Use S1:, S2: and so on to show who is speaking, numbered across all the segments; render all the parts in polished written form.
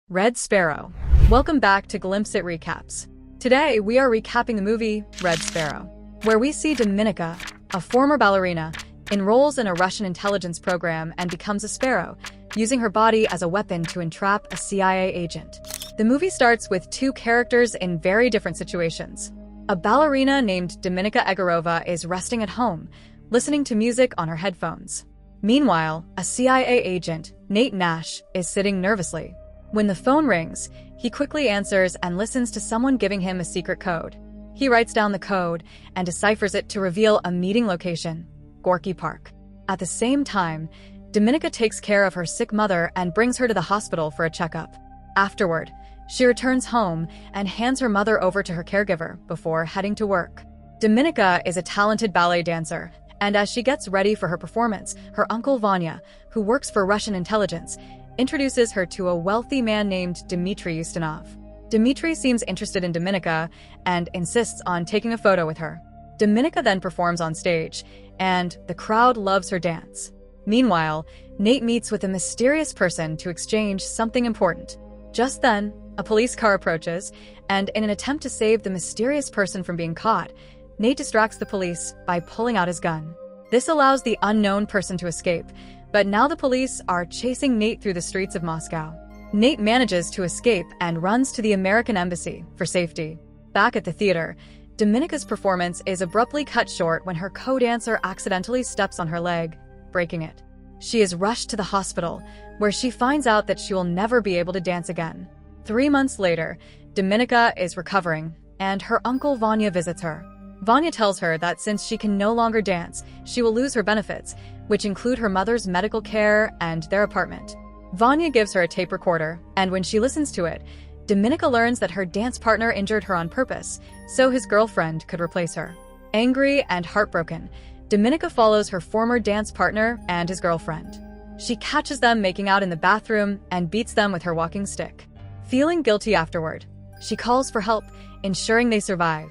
S1: Red Sparrow. Welcome back to Glimpse It Recaps. Today, we are recapping the movie Red Sparrow, where we see Dominika, a former ballerina, enrolls in a Russian intelligence program and becomes a sparrow, using her body as a weapon to entrap a CIA agent. The movie starts with two characters in very different situations. A ballerina named Dominika Egorova is resting at home, listening to music on her headphones. Meanwhile, a CIA agent, Nate Nash, is sitting nervously. When the phone rings, he quickly answers and listens to someone giving him a secret code. He writes down the code and deciphers it to reveal a meeting location, Gorky Park. At the same time, Dominika takes care of her sick mother and brings her to the hospital for a checkup. Afterward, she returns home and hands her mother over to her caregiver before heading to work. Dominika is a talented ballet dancer, and as she gets ready for her performance, her uncle Vanya, who works for Russian intelligence, introduces her to a wealthy man named Dmitry Ustinov. Dmitry seems interested in Dominika and insists on taking a photo with her. Dominika then performs on stage, and the crowd loves her dance. Meanwhile, Nate meets with a mysterious person to exchange something important. Just then, a police car approaches, and in an attempt to save the mysterious person from being caught, Nate distracts the police by pulling out his gun. This allows the unknown person to escape, but now the police are chasing Nate through the streets of Moscow. Nate manages to escape and runs to the American embassy for safety. Back at the theater, Dominika's performance is abruptly cut short when her co-dancer accidentally steps on her leg, breaking it. She is rushed to the hospital, where she finds out that she will never be able to dance again. 3 months later, Dominika is recovering, and her uncle Vanya visits her. Vanya tells her that since she can no longer dance, she will lose her benefits, which include her mother's medical care and their apartment. Vanya gives her a tape recorder, and when she listens to it, Dominika learns that her dance partner injured her on purpose, so his girlfriend could replace her. Angry and heartbroken, Dominika follows her former dance partner and his girlfriend. She catches them making out in the bathroom and beats them with her walking stick. Feeling guilty afterward, she calls for help, ensuring they survive.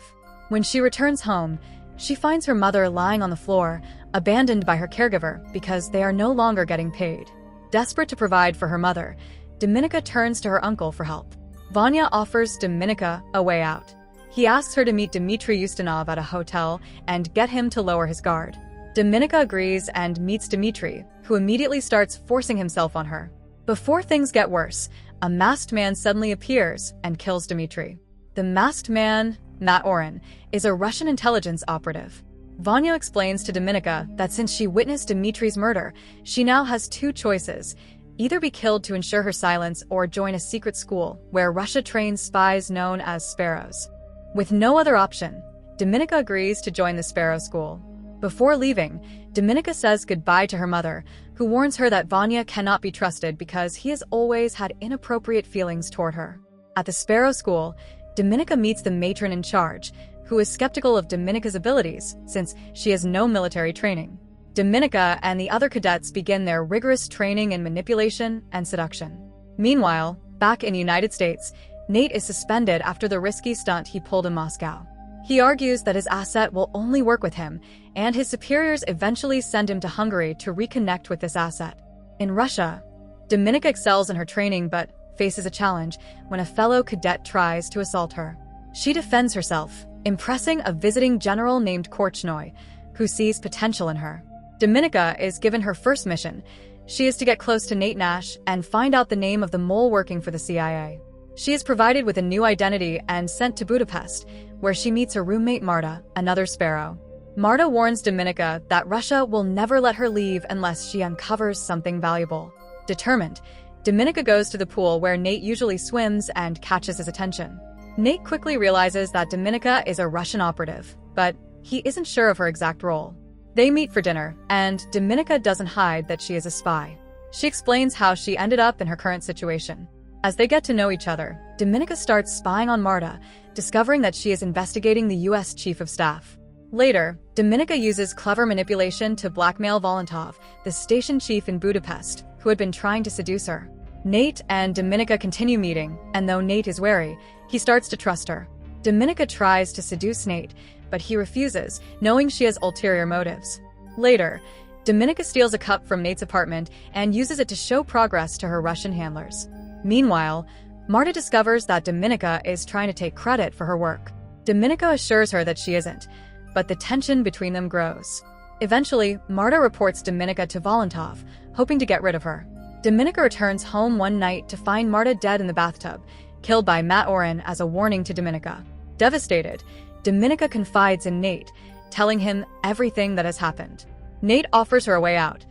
S1: When she returns home, she finds her mother lying on the floor, abandoned by her caregiver because they are no longer getting paid. Desperate to provide for her mother, Dominika turns to her uncle for help. Vanya offers Dominika a way out. He asks her to meet Dmitry Ustinov at a hotel and get him to lower his guard. Dominika agrees and meets Dmitry, who immediately starts forcing himself on her. Before things get worse, a masked man suddenly appears and kills Dmitry. The masked man, Matt Oren, is a Russian intelligence operative. Vanya explains to Dominika that since she witnessed Dmitry's murder, she now has two choices: either be killed to ensure her silence or join a secret school where Russia trains spies known as sparrows. With no other option, Dominika agrees to join the Sparrow School. Before leaving, Dominika says goodbye to her mother, who warns her that Vanya cannot be trusted because he has always had inappropriate feelings toward her. At the Sparrow School, Dominika meets the matron in charge, who is skeptical of Dominika's abilities since she has no military training. Dominika and the other cadets begin their rigorous training in manipulation and seduction. Meanwhile, back in the United States, Nate is suspended after the risky stunt he pulled in Moscow. He argues that his asset will only work with him, and his superiors eventually send him to Hungary to reconnect with this asset. In Russia, Dominika excels in her training but faces a challenge when a fellow cadet tries to assault her. She defends herself, impressing a visiting general named Korchnoi, who sees potential in her. Dominika is given her first mission. She is to get close to Nate Nash and find out the name of the mole working for the CIA. She is provided with a new identity and sent to Budapest, where she meets her roommate Marta, another sparrow. Marta warns Dominika that Russia will never let her leave unless she uncovers something valuable. Determined, Dominika goes to the pool where Nate usually swims and catches his attention. Nate quickly realizes that Dominika is a Russian operative, but he isn't sure of her exact role. They meet for dinner, and Dominika doesn't hide that she is a spy. She explains how she ended up in her current situation. As they get to know each other, Dominika starts spying on Marta, discovering that she is investigating the US Chief of Staff. Later, Dominika uses clever manipulation to blackmail Volantov, the station chief in Budapest, who had been trying to seduce her. Nate and Dominika continue meeting, and though Nate is wary, he starts to trust her. Dominika tries to seduce Nate, but he refuses, knowing she has ulterior motives. Later, Dominika steals a cup from Nate's apartment and uses it to show progress to her Russian handlers. Meanwhile, Marta discovers that Dominika is trying to take credit for her work. Dominika assures her that she isn't, but the tension between them grows. Eventually, Marta reports Dominika to Volantoff, hoping to get rid of her. Dominika returns home one night to find Marta dead in the bathtub, killed by Matt Oren as a warning to Dominika. Devastated, Dominika confides in Nate, telling him everything that has happened. Nate offers her a way out.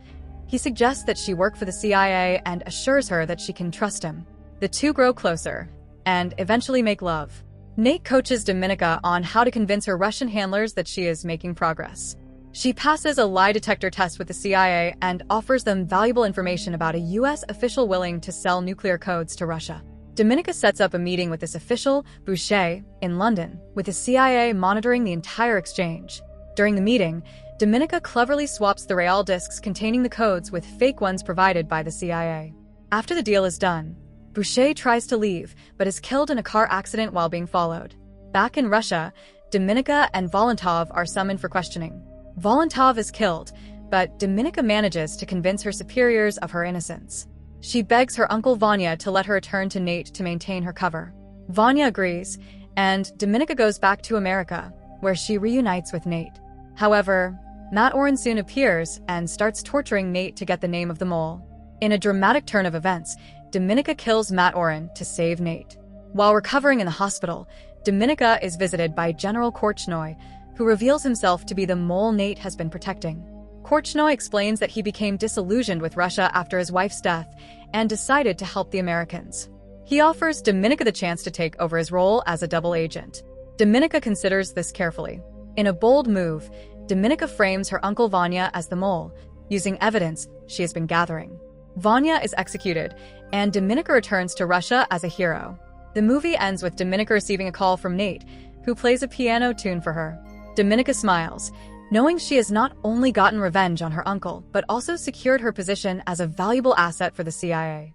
S1: He suggests that she work for the CIA and assures her that she can trust him. The two grow closer and eventually make love. Nate coaches Dominika on how to convince her Russian handlers that she is making progress. She passes a lie detector test with the CIA and offers them valuable information about a U.S. official willing to sell nuclear codes to Russia. Dominika sets up a meeting with this official, Boucher, in London, with the CIA monitoring the entire exchange. During the meeting, Dominika cleverly swaps the real discs containing the codes with fake ones provided by the CIA. After the deal is done, Boucher tries to leave, but is killed in a car accident while being followed. Back in Russia, Dominika and Volantoff are summoned for questioning. Volantoff is killed, but Dominika manages to convince her superiors of her innocence. She begs her uncle Vanya to let her return to Nate to maintain her cover. Vanya agrees, and Dominika goes back to America, where she reunites with Nate. However, Matt Oren soon appears and starts torturing Nate to get the name of the mole. In a dramatic turn of events, Dominika kills Matt Oren to save Nate. While recovering in the hospital, Dominika is visited by General Korchnoi, who reveals himself to be the mole Nate has been protecting. Korchnoi explains that he became disillusioned with Russia after his wife's death and decided to help the Americans. He offers Dominika the chance to take over his role as a double agent. Dominika considers this carefully. In a bold move, Dominika frames her uncle Vanya as the mole, using evidence she has been gathering. Vanya is executed, and Dominika returns to Russia as a hero. The movie ends with Dominika receiving a call from Nate, who plays a piano tune for her. Dominika smiles, knowing she has not only gotten revenge on her uncle, but also secured her position as a valuable asset for the CIA.